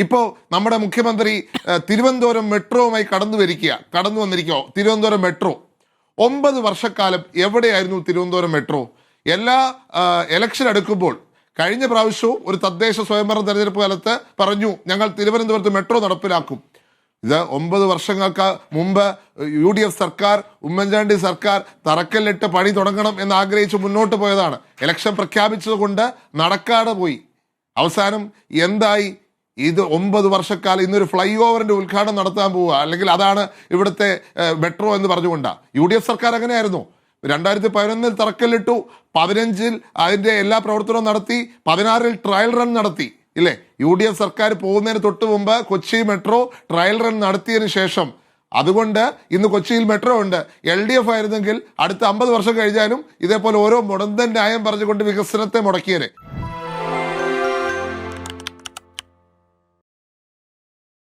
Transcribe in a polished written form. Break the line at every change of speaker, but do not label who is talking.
ഇപ്പോൾ നമ്മുടെ മുഖ്യമന്ത്രി തിരുവനന്തപുരം മെട്രോവുമായി കടന്നു വന്നിരിക്കോ തിരുവനന്തപുരം മെട്രോ 9 വർഷക്കാലം എവിടെയായിരുന്നു തിരുവനന്തപുരം മെട്രോ? എല്ലാ ഇലക്ഷൻ എടുക്കുമ്പോൾ കഴിഞ്ഞ പ്രാവശ്യവും ഒരു തദ്ദേശ സ്വയംഭരണ തെരഞ്ഞെടുപ്പ് കാലത്ത് പറഞ്ഞു ഞങ്ങൾ തിരുവനന്തപുരത്ത് മെട്രോ നടപ്പിലാക്കും. ഇത് 9 വർഷങ്ങൾക്ക് മുമ്പ് UDF സർക്കാർ, ഉമ്മൻചാണ്ടി സർക്കാർ തറക്കല്ലിട്ട് പണി തുടങ്ങണം എന്ന് ആഗ്രഹിച്ച് മുന്നോട്ട് പോയതാണ്. ഇലക്ഷൻ പ്രഖ്യാപിച്ചതുകൊണ്ട് നടക്കാതെ പോയി. അവസാനം എന്തായി? ഇത് 9 വർഷക്കാലം ഇന്നൊരു ഫ്ലൈ ഓവറിന്റെ ഉദ്ഘാടനം നടത്താൻ പോവുക, അല്ലെങ്കിൽ അതാണ് ഇവിടുത്തെ മെട്രോ എന്ന് പറഞ്ഞുകൊണ്ടാ. UDF സർക്കാർ അങ്ങനെയായിരുന്നു. 2011 തറക്കല്ലിട്ടു, 15 അതിന്റെ എല്ലാ പ്രവർത്തനവും നടത്തി, 16 ട്രയൽ റൺ നടത്തി ഇല്ലേ? UDF സർക്കാർ പോകുന്നതിന് തൊട്ട് മുമ്പ് കൊച്ചി മെട്രോ ട്രയൽ റൺ നടത്തിയതിനു ശേഷം, അതുകൊണ്ട് ഇന്ന് കൊച്ചിയിൽ മെട്രോ ഉണ്ട്. LDF ആയിരുന്നെങ്കിൽ അടുത്ത 50 വർഷം കഴിഞ്ഞാലും ഇതേപോലെ ഓരോ മുടന്തൻ ന്യായം പറഞ്ഞുകൊണ്ട് വികസനത്തെ മുടക്കിയേനെ.